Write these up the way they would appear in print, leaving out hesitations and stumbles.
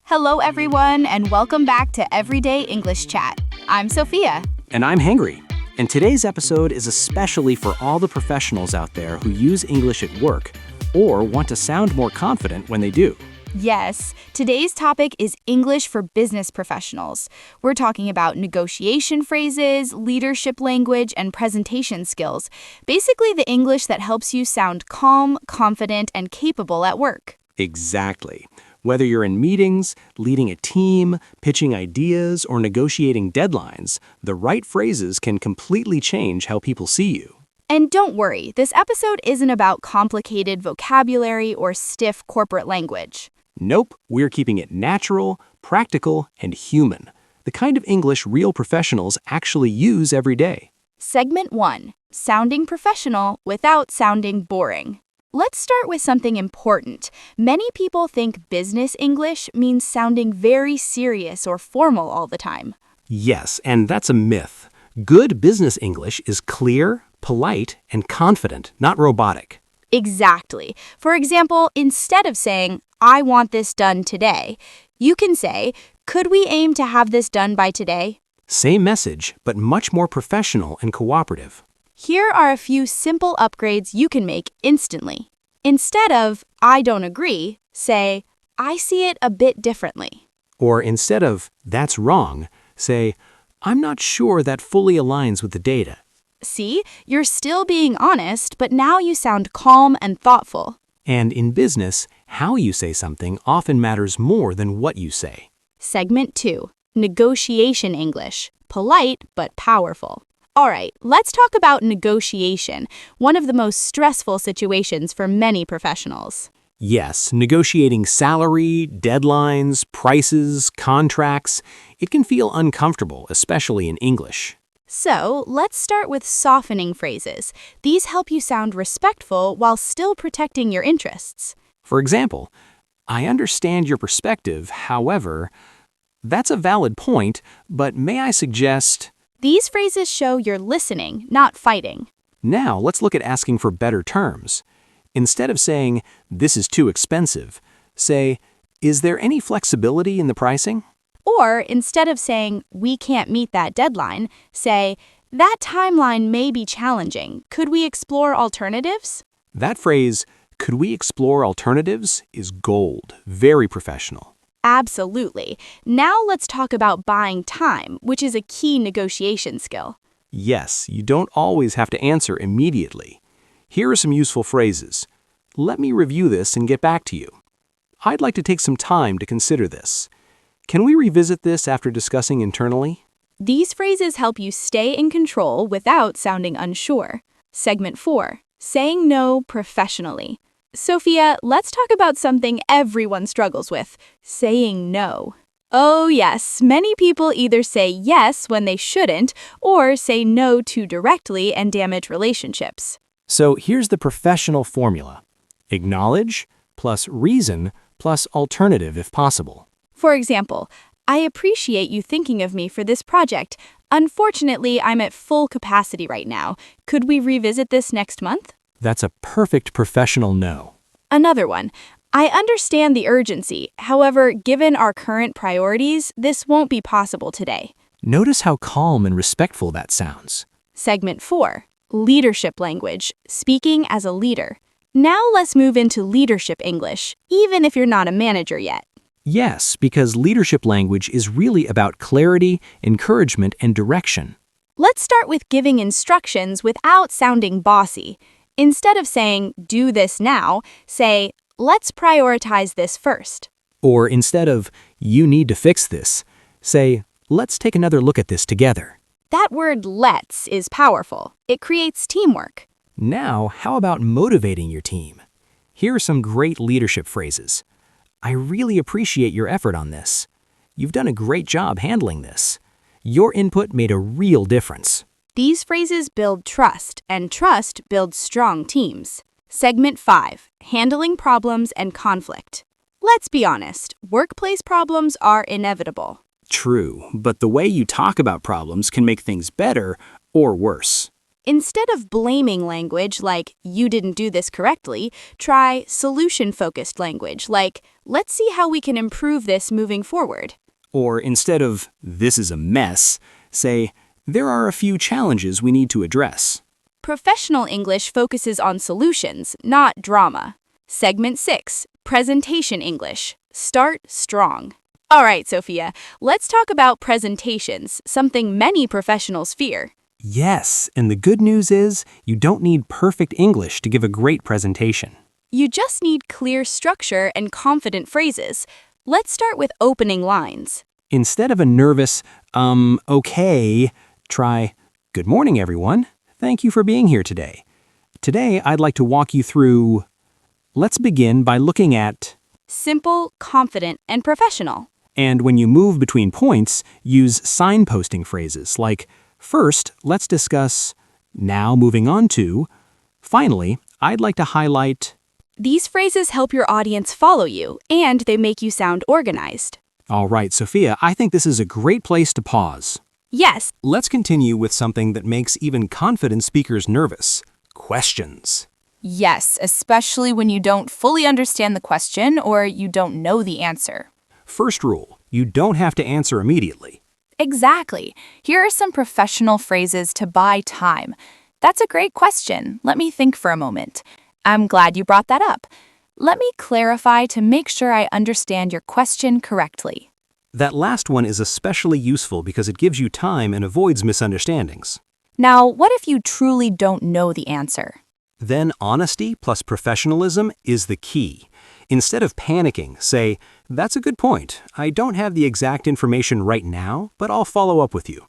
Hello, everyone, and welcome back to Everyday English Chat. I'm Sophia. And I'm Hangry. And today's episode is especially for all the professionals out there who use English at work or want to sound more confident when they do. Yes, today's topic is English for business professionals. We're talking about negotiation phrases, leadership language, and presentation skills. Basically, the English that helps you sound calm, confident, and capable at work. Exactly. Whether you're in meetings, leading a team, pitching ideas, or negotiating deadlines, the right phrases can completely change how people see you. And don't worry, this episode isn't about complicated vocabulary or stiff corporate language. Nope, we're keeping it natural, practical, and human. The kind of English real professionals actually use every day. Segment 1. Sounding professional without sounding boring. Let's start with something important. Many people think business English means sounding very serious or formal all the time. Yes, and that's a myth. Good business English is clear, polite, and confident, not robotic. Exactly. For example, instead of saying, "I want this done today," you can say, "Could we aim to have this done by today?" Same message, but much more professional and cooperative. Here are a few simple upgrades you can make instantly. Instead of, "I don't agree," say, "I see it a bit differently." Or instead of, "That's wrong," say, "I'm not sure that fully aligns with the data." See, you're still being honest, but now you sound calm and thoughtful. And in business, how you say something often matters more than what you say. Segment 2. Negotiation English. Polite but powerful. All right, let's talk about negotiation, one of the most stressful situations for many professionals. Yes, negotiating salary, deadlines, prices, contracts, it can feel uncomfortable, especially in English. So, let's start with softening phrases. These help you sound respectful while still protecting your interests. For example, "I understand your perspective, however, that's a valid point, but may I suggest..." These phrases show you're listening, not fighting. Now, let's look at asking for better terms. Instead of saying, "This is too expensive," say, "Is there any flexibility in the pricing?" Or instead of saying, "We can't meet that deadline," say, "That timeline may be challenging. Could we explore alternatives?" That phrase, "Could we explore alternatives?" is gold, very professional. Absolutely. Now let's talk about buying time, which is a key negotiation skill. Yes, you don't always have to answer immediately. Here are some useful phrases. "Let me review this and get back to you." "I'd like to take some time to consider this." "Can we revisit this after discussing internally?" These phrases help you stay in control without sounding unsure. Segment 4. Saying no professionally. Sophia, let's talk about something everyone struggles with, saying no. Oh yes, many people either say yes when they shouldn't or say no too directly and damage relationships. So here's the professional formula. Acknowledge plus reason plus alternative if possible. For example, "I appreciate you thinking of me for this project. Unfortunately, I'm at full capacity right now. Could we revisit this next month?" That's a perfect professional no. Another one. "I understand the urgency. However, given our current priorities, this won't be possible today." Notice how calm and respectful that sounds. Segment 4. Leadership language. Speaking as a leader. Now let's move into leadership English, even if you're not a manager yet. Yes, because leadership language is really about clarity, encouragement, and direction. Let's start with giving instructions without sounding bossy. Instead of saying, "Do this now," say, "Let's prioritize this first." Or instead of, "You need to fix this," say, "Let's take another look at this together." That word "let's" is powerful. It creates teamwork. Now, how about motivating your team? Here are some great leadership phrases. "I really appreciate your effort on this." "You've done a great job handling this." "Your input made a real difference." These phrases build trust, and trust builds strong teams. Segment 5. Handling problems and conflict. Let's be honest, workplace problems are inevitable. True, but the way you talk about problems can make things better or worse. Instead of blaming language like, you didn't do this correctly, try solution-focused language like, let's see how we can improve this moving forward. Or instead of, this is a mess, say, there are a few challenges we need to address. Professional English focuses on solutions, not drama. Segment 6, Presentation English. Start strong. All right, Sophia, let's talk about presentations, something many professionals fear. Yes, and the good news is you don't need perfect English to give a great presentation. You just need clear structure and confident phrases. Let's start with opening lines. Instead of a nervous, okay, try, good morning, everyone. Thank you for being here today. Today, I'd like to walk you through. Let's begin by looking at. Simple, confident, and professional. And when you move between points, use signposting phrases like, first, let's discuss, now moving on to, finally, I'd like to highlight. These phrases help your audience follow you, and they make you sound organized. All right, Sophia, I think this is a great place to pause. Yes. Let's continue with something that makes even confident speakers nervous. Questions. Yes, especially when you don't fully understand the question or you don't know the answer. First rule, you don't have to answer immediately. Exactly. Here are some professional phrases to buy time. That's a great question. Let me think for a moment. I'm glad you brought that up. Let me clarify to make sure I understand your question correctly. That last one is especially useful because it gives you time and avoids misunderstandings. Now, what if you truly don't know the answer? Then honesty plus professionalism is the key. Instead of panicking, say, that's a good point. I don't have the exact information right now, but I'll follow up with you.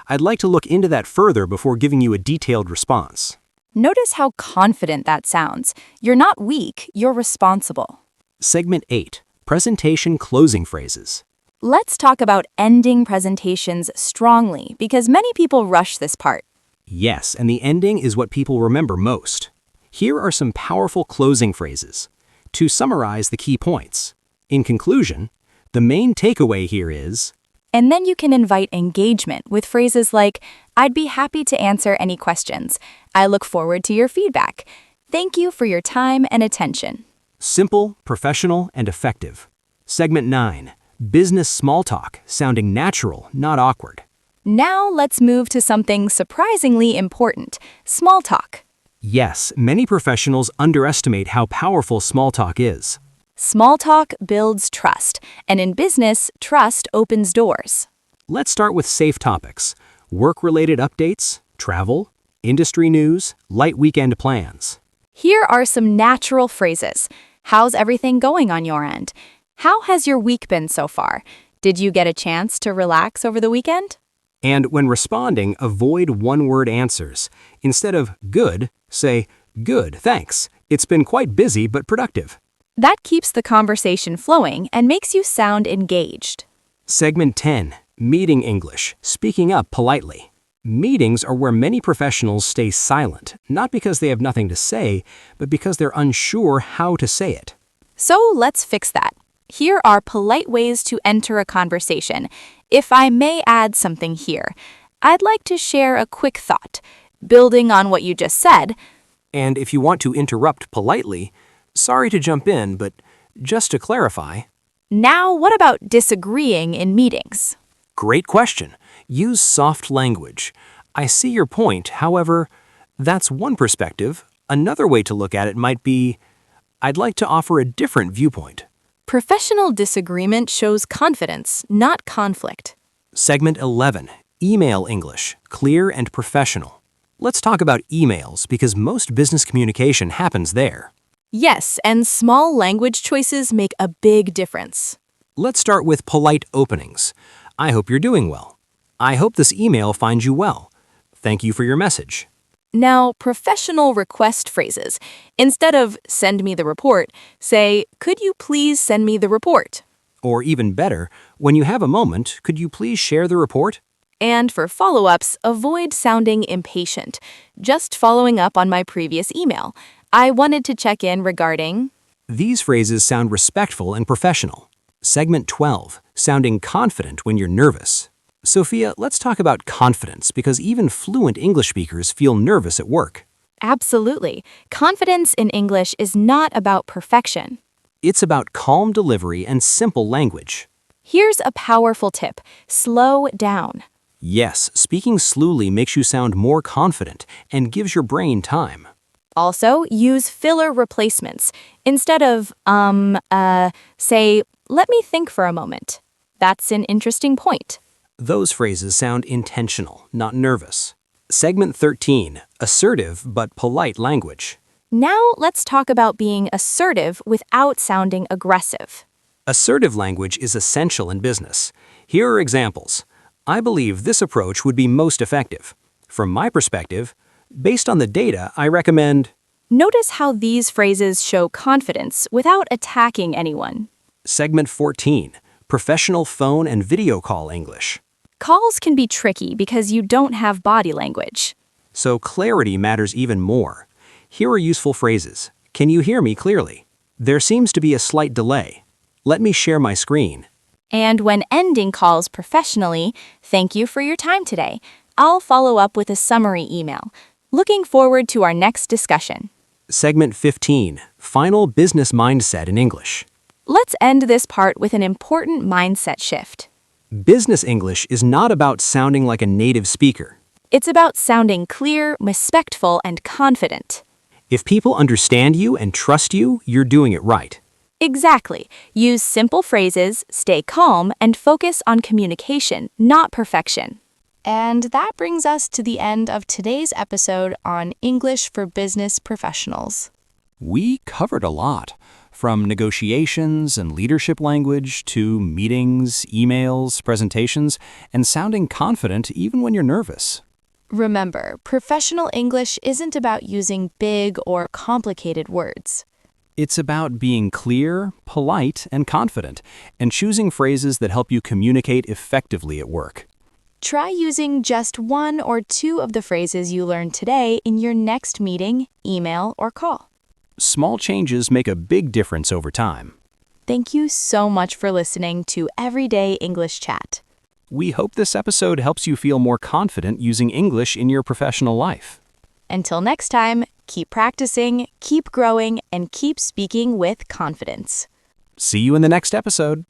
I'd like to look into that further before giving you a detailed response. Notice how confident that sounds. You're not weak, you're responsible. Segment 8, Presentation Closing Phrases. Let's talk about ending presentations strongly because many people rush this part. Yes, and the ending is what people remember most. Here are some powerful closing phrases. To summarize the key points. In conclusion, the main takeaway here is. And then you can invite engagement with phrases like, I'd be happy to answer any questions. I look forward to your feedback. Thank you for your time and attention. Simple, professional, and effective. Segment 9, Business Small Talk, sounding natural, not awkward. Now let's move to something surprisingly important, small talk. Yes, many professionals underestimate how powerful small talk is. Small talk builds trust, and in business, trust opens doors. Let's start with safe topics. Work-related updates, travel, industry news, light weekend plans. Here are some natural phrases. How's everything going on your end? How has your week been so far? Did you get a chance to relax over the weekend? And when responding, avoid one-word answers. Instead of good, say, good, thanks. It's been quite busy but productive. That keeps the conversation flowing and makes you sound engaged. Segment 10, Meeting English, speaking up politely. Meetings are where many professionals stay silent, not because they have nothing to say, but because they're unsure how to say it. So let's fix that. Here are polite ways to enter a conversation. If I may add something here, I'd like to share a quick thought. Building on what you just said. And if you want to interrupt politely, sorry to jump in, but just to clarify. Now, what about disagreeing in meetings? Great question. Use soft language. I see your point. However, that's one perspective. Another way to look at it might be, I'd like to offer a different viewpoint. Professional disagreement shows confidence, not conflict. Segment 11, Email English, clear and professional. Let's talk about emails because most business communication happens there. Yes, and small language choices make a big difference. Let's start with polite openings. I hope you're doing well. I hope this email finds you well. Thank you for your message. Now, professional request phrases. Instead of send me the report, say, could you please send me the report? Or even better, when you have a moment, could you please share the report? And for follow-ups, avoid sounding impatient. Just following up on my previous email. I wanted to check in regarding. These phrases sound respectful and professional. Segment 12, sounding confident when you're nervous. Sophia, let's talk about confidence because even fluent English speakers feel nervous at work. Absolutely. Confidence in English is not about perfection. It's about calm delivery and simple language. Here's a powerful tip. Slow down. Yes, speaking slowly makes you sound more confident and gives your brain time. Also, use filler replacements. Instead of, say, let me think for a moment. That's an interesting point. Those phrases sound intentional, not nervous. Segment 13, assertive but polite language. Now let's talk about being assertive without sounding aggressive. Assertive language is essential in business. Here are examples. I believe this approach would be most effective. From my perspective, based on the data, I recommend. Notice how these phrases show confidence without attacking anyone. Segment 14, professional phone and video call English. Calls can be tricky because you don't have body language. So clarity matters even more. Here are useful phrases. Can you hear me clearly? There seems to be a slight delay. Let me share my screen. And when ending calls professionally, thank you for your time today. I'll follow up with a summary email. Looking forward to our next discussion. Segment 15, final business mindset in English. Let's end this part with an important mindset shift. Business English is not about sounding like a native speaker. It's about sounding clear, respectful, and confident. If people understand you and trust you, you're doing it right. Exactly. Use simple phrases, stay calm, and focus on communication, not perfection. And that brings us to the end of today's episode on English for Business Professionals. We covered a lot, from negotiations and leadership language to meetings, emails, presentations, and sounding confident even when you're nervous. Remember, professional English isn't about using big or complicated words. It's about being clear, polite, and confident, and choosing phrases that help you communicate effectively at work. Try using just one or two of the phrases you learned today in your next meeting, email, or call. Small changes make a big difference over time. Thank you so much for listening to Everyday English Chat. We hope this episode helps you feel more confident using English in your professional life. Until next time, keep practicing, keep growing, and keep speaking with confidence. See you in the next episode.